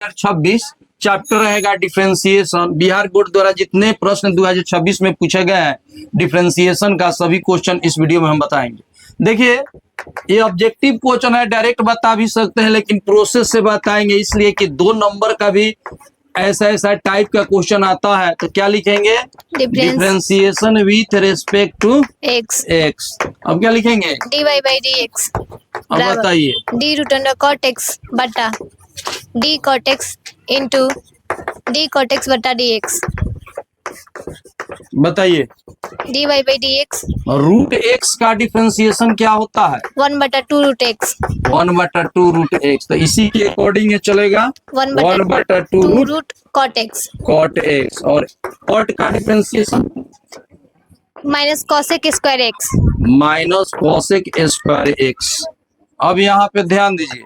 2026 chapter रहेगा differentiation. Bihar board द्वारा जितने प्रश्न 2026 में पूछे गए हैं डिफरेंशिएशन का सभी क्वेश्चन इस वीडियो में हम बताएंगे। देखिए ये ऑब्जेक्टिव क्वेश्चन है, डायरेक्ट बता भी सकते हैं लेकिन प्रोसेस से बताएंगे, इसलिए कि 2 नंबर का भी ऐसा टाइप का क्वेश्चन आता है। तो क्या लिखेंगे? Differentiation with respect to x. अब क्या लिखेंगे? dy by dx। अब बताइए। d root under cot x बटा d cot x into d cot x बटा dx। बताइए। dy by dx root x का डिफरेंशिएशन क्या होता है? 1/2 रूट x। 1/2 root x. तो इसी के अकॉर्डिंग ये चलेगा 1/2 root cot x cot x. और कॉट का differentiation minus cosec square x। Minus cosec square x. अब यहाँ पे ध्यान दीजिए,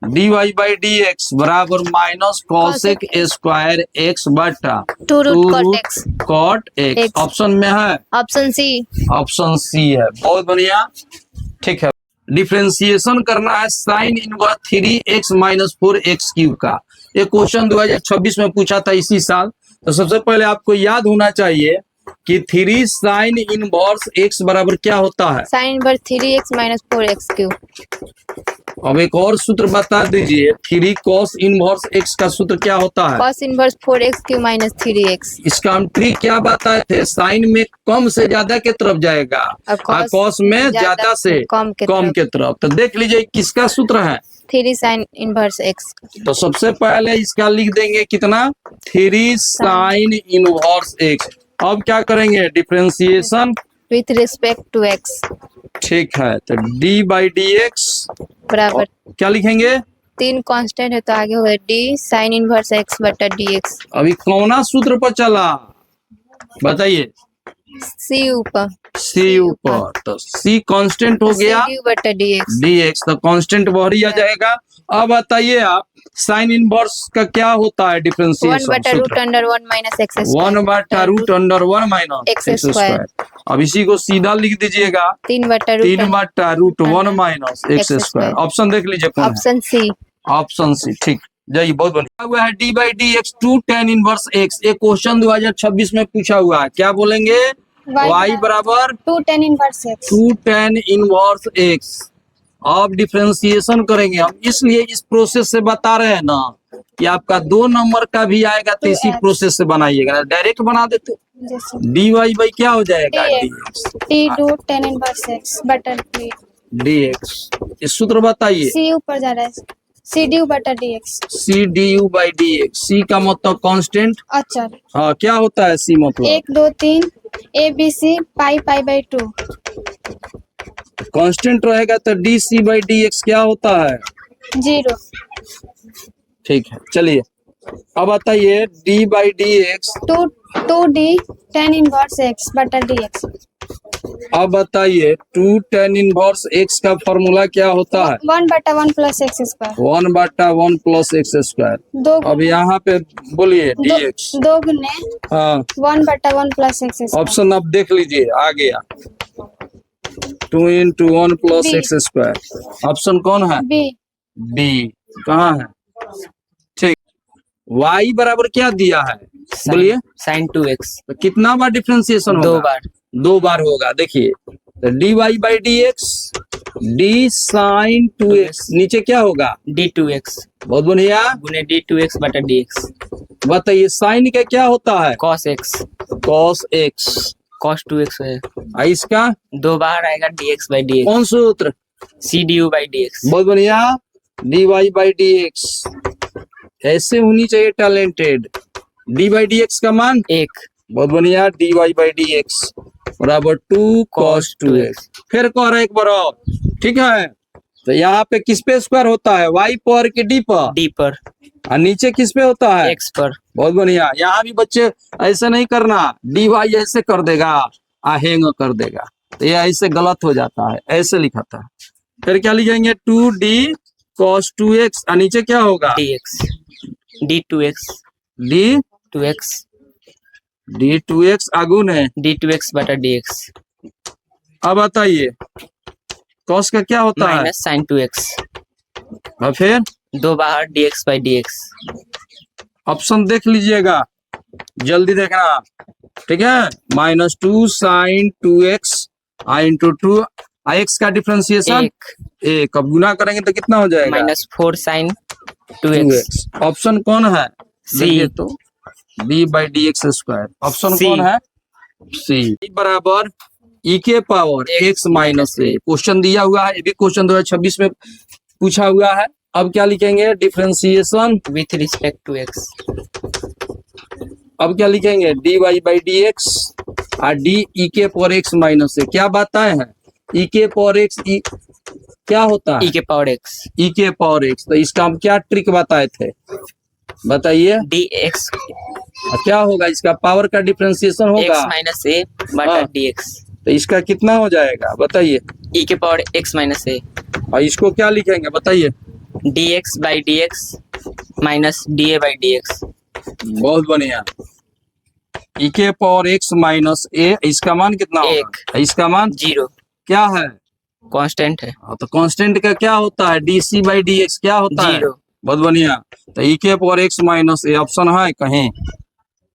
dy बाई डी एक्स बराबर माइनस कॉसेक स्क्वायर एक्स बटा 2 रूट कॉट एक्स। ऑप्शन में है ऑप्शन सी। ऑप्शन सी है, बहुत बढ़िया, ठीक है। डिफरेंशिएशन करना है sine inverse 3x minus 4x cube का। ये क्वेश्चन 2026 में पूछा था इसी साल। तो सबसे पहले आपको याद होना चाहिए कि 3 साइन इनवर्स x बराबर क्या होता है? Sine inverse 3x minus 4x cube. अब एक और सूत्र बता दीजिए, 3 cos इनवर्स x का सूत्र क्या होता है? cos inverse 4x cube minus 3x। इसका हम ट्रिक क्या बताए थे? साइन में कम से ज्यादा के तरफ जाएगा और कॉस में ज्यादा से कम के तरफ। तो देख लीजिए किसका सूत्र है? 3 साइन इनवर्स x। तो सबसे पहले इसका लिख देंगे कितना? 3 साइन इनवर्स x। अब क्या करेंगे? Differentiation with respect to x। ठीक है, तो d बाई डी एक्स बराबर क्या लिखेंगे? 3 कांस्टेंट है तो आगे होगा d साइन इनवर्स x बटा dx। अभी कौना सूत्र पर चला बताइए? c ऊपर। c ऊपर, तो c कांस्टेंट हो गया du बटा dx। dx, तो कांस्टेंट बाहर ही आ जाएगा। अब बताइए आप, साइन इनवर्स का क्या होता है डिफरेंशिएशन? 1/रूट अंडर 1 माइनस x स्क्वायर। 1/रूट अंडर 1 माइनस x स्क्वायर। अब इसी को सीधा लिख दीजिएगा 3/रूट 1 माइनस x स्क्वायर। ऑप्शन देख लीजिए कौन है? Option C. ऑप्शन सी, ठीक। जाइए, बहुत बढ़िया। हुआ है d by D x 2 tan inverse x। ये क्वेश्चन 2026 में पूछा हुआ है। क्या बोलेंगे? y बराबर 2 tan inverse x। 2 tan inverse x। अब डिफरेंशिएशन करेंगे हम, इसलिए इस प्रोसेस से बता रहे हैं ना कि आपका 2 नंबर का भी आएगा तो इसी प्रोसेस से बनाइएगा। डायरेक्ट बना देते dy बाई क्या हो जाएगा? dx। d tan inverse x बटा dx। इस सूत्र बताइए। c ऊपर जा रहा है, c du बटा dx। c du by dx। c का मतलब कांस्टेंट। अच्छा, हाँ, क्या होता है c मतलब? 1 2 3 abc pi pi by 2। Constant रहेगा तो dc बाई dx क्या होता है? 0। ठीक है, चलिए अब बताइए d by D x 2d tan inverse x बटा dx। अब बताइए 2 tan इनवर्स x का फॉर्मूला क्या होता है? 1/1 plus x square. 1/1 plus x square. अब यहाँ पे बोलिए dx 2 गुने हाँ 1/1 प्लस x स्क्वायर। ऑप्शन अब देख लीजिए, आ गया 2 into 1 plus B। X square. Option कौन है? b। बी। कहाँ है? ठीक। y बराबर क्या दिया है? बोलिए। Sign 2x। तो कितना बार डिफरेंशिएशन होगा? 2 बार होगा। देखिए तो dy by D x d sine 2x, नीचे क्या होगा? d2x बहुत बढ़िया। गुने d2x बटा dx। बताइए साइन का क्या होता है? cos x cos x। cos 2x है, इसका 2 बार आएगा dx बाई dx। कौन सूत्र? c du by dx। बहुत बढ़िया, dy बाई डी एक्स। ऐसे होनी चाहिए talented. d by D x का मान 1। बहुत बढ़िया, dy बाई डी एक्स बराबर 2 cos 2x। फिर कह रहे एक बार और, ठीक है। तो यहाँ पे किस पे स्क्वायर होता है? y पर कि d पर? d पर। और नीचे किस पे होता है? x पर। बहुत बढ़िया। यहाँ भी बच्चे ऐसे नहीं करना, dy ऐसे कर देगा, आहेंग कर देगा, तो ये ऐसे गलत हो जाता है, ऐसे लिखा था। फिर क्या लिखेंगे? 2d cos 2x और नीचे क्या होगा? dx d2x d2x आगुन है d2x बटा dx। अब बताइए cos का क्या होता है? Minus sine 2x। और फिर दो बाहर dx by dx। ऑप्शन देख लीजिएगा, जल्दी देखना, ठीक है। -2 sin 2x आई इंटू 2 x का डिफरेंशिएशन एक 1। अब गुना करेंगे तो कितना हो जाएगा? -4 sin 2x। 2x। ऑप्शन कौन है? C। देखिए तो b by D x square. Option C। कौन है? सी बराबर e के पावर x माइनस ए। क्वेश्चन दिया हुआ है, ये भी क्वेश्चन 2026 में पूछा हुआ है। अब क्या लिखेंगे? Differentiation with respect to x। अब क्या लिखेंगे? dy बाई डी एक्स और डी ई के पावर x माइनस ए। क्या बताए हैं? e के पावर x क्या होता है? e के पावर x। e के पावर x। तो इसका हम क्या ट्रिक बताए थे, बताइए। dx क्या होगा? इसका पावर का डिफरेंशिएशन होगा x माइनस ए बटा हाँ। dx। तो इसका कितना हो जाएगा बताइए? e के पावर x माइनस ए और इसको क्या लिखेंगे बताइए? dx by dx minus da by dx। बहुत बढ़िया। e के पावर x माइनस ए, इसका मान कितना होगा? इसका मान 0 क्या है? कांस्टेंट है। तो कांस्टेंट का क्या होता है? dc बाई dx क्या होता है? 0। बहुत बढ़िया। तो e के power x minus A option है कहीं?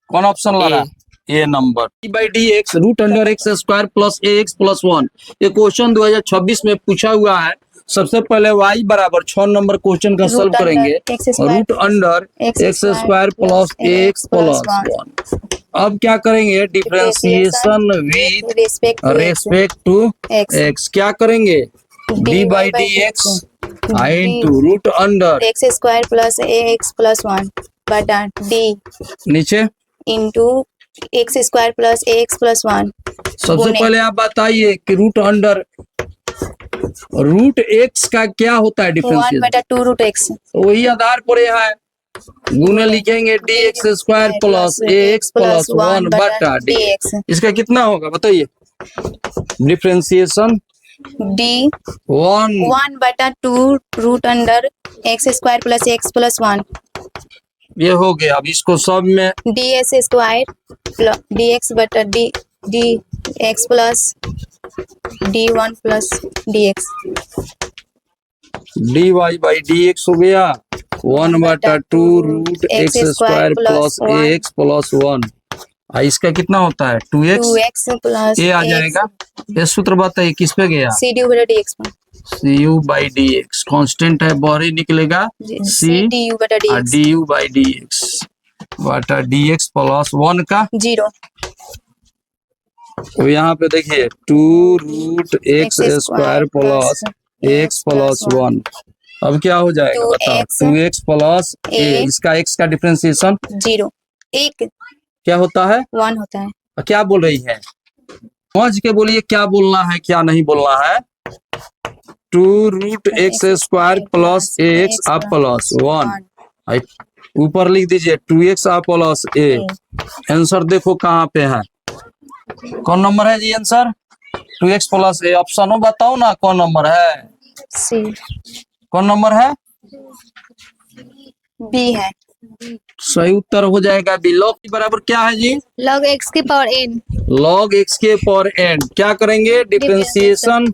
कौन ऑप्शन ला रहा है? A number. e by D X root under X square plus A X plus 1। ये क्वेश्चन 2026 में पूछा हुआ है। सबसे पहले y बराबर 6 नंबर क्वेश्चन का सॉल्व करेंगे। Root under X square plus A X plus 1। अब क्या करेंगे? Differentiation with respect to X. क्या करेंगे? D by D X into root under X square plus A X plus 1 बटा डी नीचे into X square plus A X plus 1। सबसे पहले आप बताइए कि रूट अंडर रूट एक्स का क्या होता है? 1 डिफरेंशिएशन बटा 2 रूट एक्स। वही आधार पर यह है। गुना लिखेंगे D x square plus A X plus 1 बटा डी। इसका कितना होगा बताइए? डिफरेंशिएशन डी 1 बटा 2 root under X square plus x plus 1 ये हो गया। अब इसको सब में D S square D x बटा D D x plus D 1 plus D x. D Y by D x हो गया 1 बटा 2 root x square plus A X plus 1। इसका कितना होता है? 2x प्लस ये आ जाएगा। ये सूत्र बताइए किस पे गया? सी डी बटा d x c u by D x constant है, बाहर ही निकलेगा सी डी यू बटा d x d u by D x बटा डी एक्स प्लस 1 का 0। तो यहाँ पे देखिए 2 root x square plus x plus 1। अब क्या हो जाएगा बताओ? 2x प्लस ए। इसका x का डिफरेंशिएशन 0 1 क्या होता है? 1 होता है। क्या बोल रही है? समझ के बोलिए क्या बोलना है क्या नहीं बोलना है। 2 root x square plus A x आप प्लस 1 ऊपर लिख दीजिए 2x आप प्लस ए। आंसर देखो कहाँ पे है, कौन नंबर है जी आंसर? 2x प्लस ए। ऑप्शन हो बताओ ना कौन नंबर है? सी कौन नंबर है? बी है। सही उत्तर हो जाएगा बी। लॉग बराबर क्या है जी? log x की पावर n लॉग एक्स के पावर एन। क्या करेंगे? Differentiation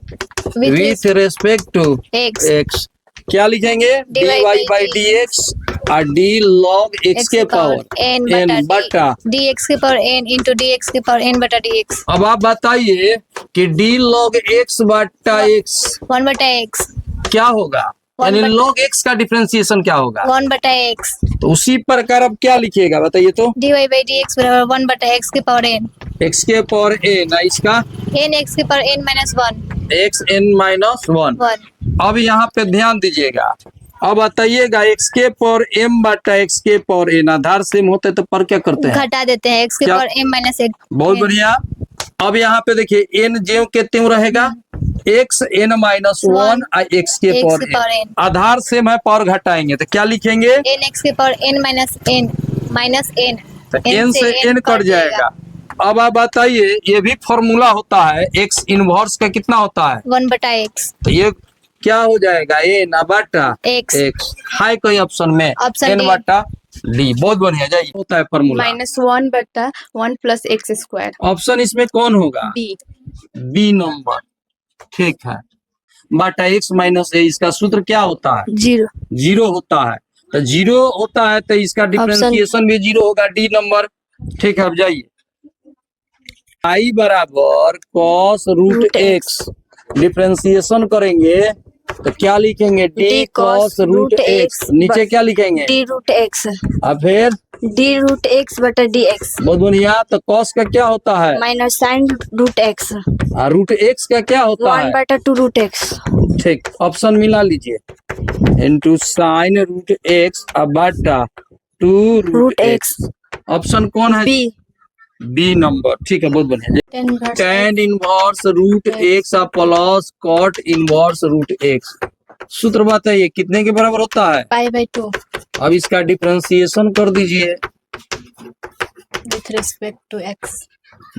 with respect to x x. क्या लिखेंगे? D Y by D x और डी लॉग एक्स के पावर n बटा dx की पावर n इंटू dx की पावर n बटा dx। अब आप बताइए कि डी लॉग एक्स बटा एक्स 1 बटा x क्या होगा? यानी लॉग एक्स का डिफरेंशिएशन क्या होगा? 1 बटा x। तो उसी प्रकार अब क्या लिखिएगा बताइए तो? dy बाई dx बराबर 1 बटा x की पावर n एक्स के पावर ए ना इसका n x की power n minus 1 x n minus 1। अब यहाँ पे ध्यान दीजिएगा। अब बताइएगा एक्स के पावर m बटा एक्स के पावर n आधार सेम होते तो पर क्या करते हैं? घटा देते हैं x की क्या? Power m minus 1। बहुत बढ़िया। अब यहाँ पे देखिए n ज्यों के त्यों रहेगा एक्स एन माइनस 1 एक्स के पावर n। आधार सेम है, पावर घटाएंगे तो क्या लिखेंगे? n x की power n minus n minus n। तो n से n कट जाएगा। अब आप बताइए ये भी फॉर्मूला होता है एक्स इनवर्स का कितना होता है? 1 बटा x। तो ये क्या हो जाएगा? ए ना बटा x है कोई ऑप्शन में? ऑप्शन n बटा डी। बहुत बढ़िया जाइए होता है फॉर्मूला -1 बटा 1 प्लस एक्स स्क्वायर। ऑप्शन इसमें कौन होगा? B B number. ठीक है। बटा एक्स माइनस ए, इसका सूत्र क्या होता है? जीरो। जीरो होता है। तो जीरो होता है तो इसका डिफरेंशिएशन भी जीरो होगा, डी नंबर। ठीक है, अब जाइए। आई बराबर कॉस रूट एक्स, डिफरेंशिएशन करेंगे तो क्या लिखेंगे? D cos root x. नीचे क्या लिखेंगे? D root x. अब फिर डी रूट एक्स बटा डी एक्स बहुत बढ़िया। तो कॉस का क्या होता है? Minus sine root x. Root x का क्या होता है? 1/2 रूट एक्स। ठीक, ऑप्शन मिला लीजिए। इनटू साइन रूट एक्स बटा 2 रूट एक्स। ऑप्शन कौन है? बी। B number. ठीक है, बहुत बढ़िया। Tan inverse root x plus cot inverse root x. सूत्र बताइए कितने के बराबर होता है? π/2 अब इसका डिफरेंशिएशन कर दीजिए। With respect to x.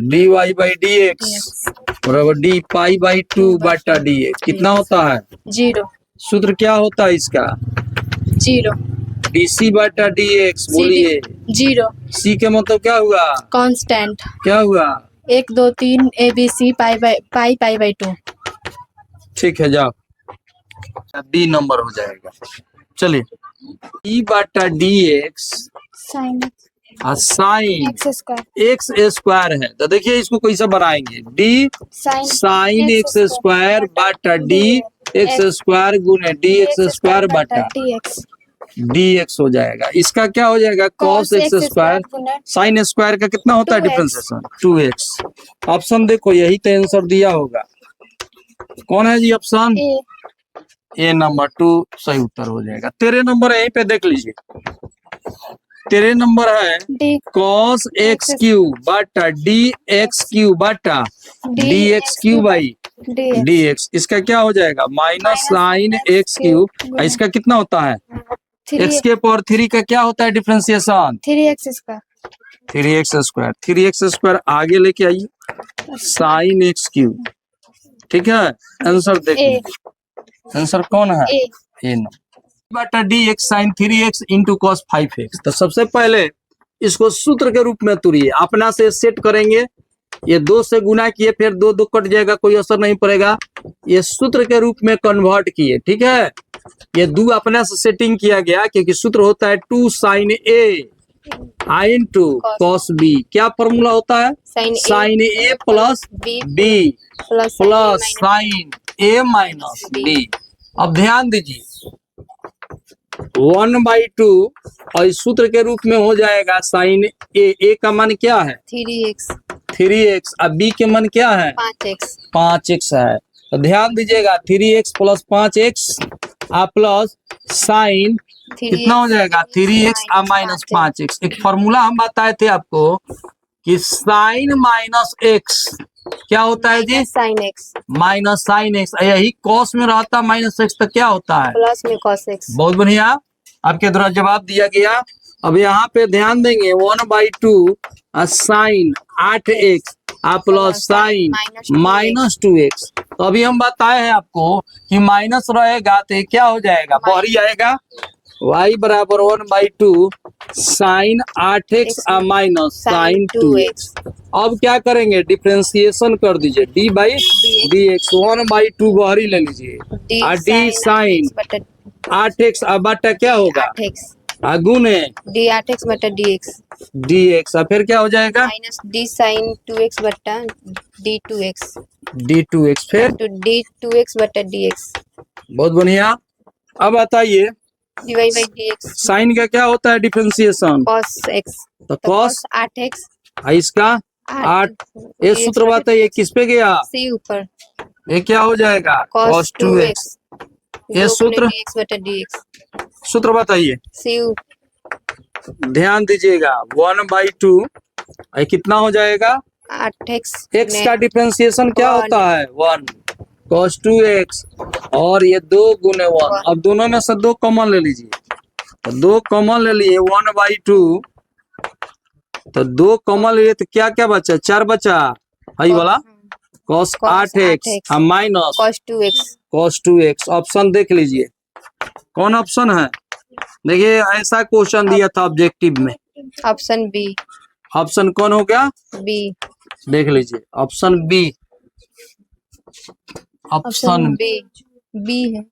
dy by D x बराबर डी पाई बाई 2 बटा डी एक्स। कितना होता है? जीरो। सूत्र क्या होता है इसका? जीरो। डीसी बटा डी एक्स। बोलिए। जीरो। सी के मतलब क्या हुआ? कांस्टेंट। क्या हुआ? 1 2 3 ABC π/2। ठीक है, जाओ। डी नंबर हो जाएगा। चलिए, ई बटा d x sine sine x square. X square है तो देखिए इसको कैसे बनाएंगे? डी साइन एक्स स्क्वायर बटा डी एक्स स्क्वायर गुने डी एक्स स्क्वायर बटा डी एक्स हो जाएगा। इसका क्या हो जाएगा? Cos x square sine square का कितना होता है 2x। डिफरेंशिएशन? 2x। ऑप्शन देखो, यही तो आंसर दिया होगा। कौन है जी ऑप्शन? ए नंबर 2 सही उत्तर हो जाएगा। तेरे नंबर यहीं पे देख लीजिए। तेरे नंबर है कॉस एक्स क्यू बटा डी एक्स क्यू बटा d x Q by D x. इसका क्या हो जाएगा? Minus sine x Q. इसका कितना होता है? एक्स के पावर 3 का क्या होता है differentiation? 3x square. 3x square. 3x square आगे लेके आइए, साइन एक्स क्यू। ठीक है, आंसर देखिए। आंसर कौन है? ए नंबर बटा d x sine 3x into cos 5x। तो सबसे पहले इसको सूत्र के रूप में तुड़िए, अपना से सेट करेंगे। ये 2 से गुना किए, फिर 2 2 कट जाएगा, कोई असर नहीं पड़ेगा। ये सूत्र के रूप में कन्वर्ट किए। ठीक है, ये 2 अपने से सेटिंग किया गया क्योंकि सूत्र होता है 2 साइन ए आई इंटू कॉस बी। क्या फॉर्मूला होता है? साइन ए प्लस बी प्लस साइन ए माइनस बी। अब ध्यान दीजिए, 1/2 और इस सूत्र के रूप में हो जाएगा साइन ए का मान क्या है? 3x। अब बी के मान क्या है? 5x है। तो ध्यान दीजिएगा 3x plus 5x plus sign कितना हो जाएगा? 3x minus 5x। एक फॉर्मूला हम बताए थे आपको कि साइन माइनस एक्स क्या होता है जी? Sine x minus sine x. यही कॉस में रहता माइनस एक्स तो क्या होता है? प्लस में कॉस एक्स। बहुत बढ़िया, आपके द्वारा जवाब दिया गया। अब यहाँ पे ध्यान देंगे 1/2 sign 8x plus sign minus 2x। तो अभी हम बताए हैं आपको कि माइनस रहेगा तो ये क्या हो जाएगा? बाहरी आएगा। y बराबर 1/2 sign 8x minus sine 2x। अब क्या करेंगे? डिफरेंशिएशन कर दीजिए डी बाई डी एक्स। 1/2 बाहरी ले लीजिए, डी साइन 8x बटा क्या होगा? गुने डी 8x बटा डी एक्स डी एक्स। फिर क्या हो जाएगा? माइनस डी साइन 2x बटा डी 2x डी 2x। फिर तो डी 2x बटा डी एक्स बहुत बढ़िया। अब बताइए divide by D x. Sine का क्या होता है डिफरेंशिएशन? Cos x. तो कॉस 8x इसका 8। ये सूत्र बताइए किस पे गया? सी ऊपर। ये क्या हो जाएगा? cos 2x। ये सूत्र x बटा dx। सूत्र बताइए, सी ध्यान दीजिएगा 1/2 ये कितना हो जाएगा? 8x। x का डिफरेंशिएशन क्या होता है? 1 cos 2x और ये 2 गुने 1। अब दोनों में से 2 कॉमन ले लीजिए, तो 2 कॉमन ले लिए 1/2। तो 2 कॉमन ले लिए तो क्या क्या बचा? 4 बचा। हई वाला cos 8x minus cos 2x। Option देख लीजिए कौन ऑप्शन है? देखिए ऐसा क्वेश्चन दिया था ऑब्जेक्टिव में। Option B. ऑप्शन कौन हो गया? बी। देख लीजिए option B. Option B B है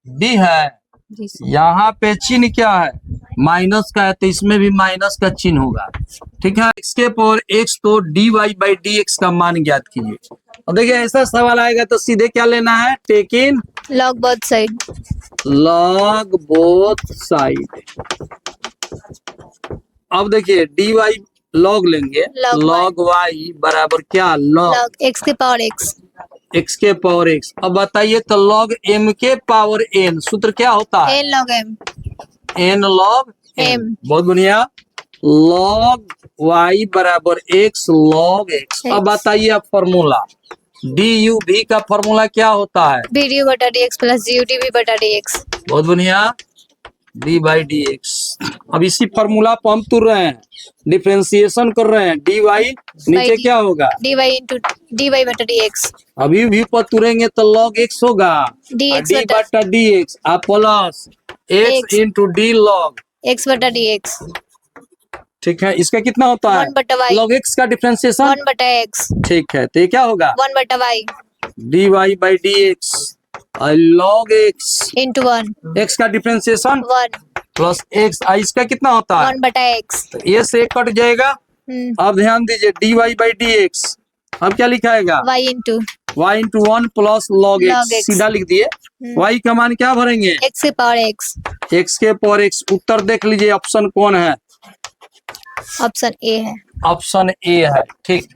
बी है, जी सर। यहाँ पे चिन्ह क्या है, माइनस का है, तो इसमें भी माइनस का चिन्ह होगा। ठीक है, x के पावर x, तो dy बाई डी एक्स का मान ज्ञात कीजिए। और देखिए ऐसा सवाल आएगा तो सीधे क्या लेना है, टेक इन log both side. Log both side. अब देखिए dy लॉग लेंगे, Log लॉग y बराबर क्या, लॉग Log x के पावर x. x के पावर x। अब बताइए तो लॉग m के पावर n, सूत्र क्या होता है, n log m. n log m। M. बहुत बढ़िया, लॉग y बराबर x लॉग x। अब बताइए अब फॉर्मूला, du v का फॉर्मूला क्या होता है, b du बटा dx प्लस du dv बटा dx. बहुत बढ़िया, d बाई डी एक्स। अब इसी फॉर्मूला पर हम तुर रहे हैं, डिफरेंशिएशन कर रहे हैं, dy नीचे डी। क्या होगा, dy into dy बटा dx. अभी भी पर तुरेंगे तो log x होगा, dx d बटा बटा डी एक्स आप plus x X। Into D log. x बटा dx. ठीक है, इसका कितना होता है, 1 बटा y. log x का डिफरेंशिएशन। 1 बटा x. ठीक है, तो ये क्या होगा, 1 बटा y dy by D x log x, into 1. x का डिफरेंशिएशन 1. प्लस x, इसका कितना होता है, 1 बटा x. तो ये से कट जाएगा। अब ध्यान दीजिए dy बाई डी एक्स, अब क्या लिखाएगा, y into y into 1 plus log Log x, x। सीधा लिख दिए। y का मान क्या भरेंगे, x के पावर x. x के पावर x। उत्तर देख लीजिए ऑप्शन कौन है, ऑप्शन ए है. ऑप्शन ए है। ठीक।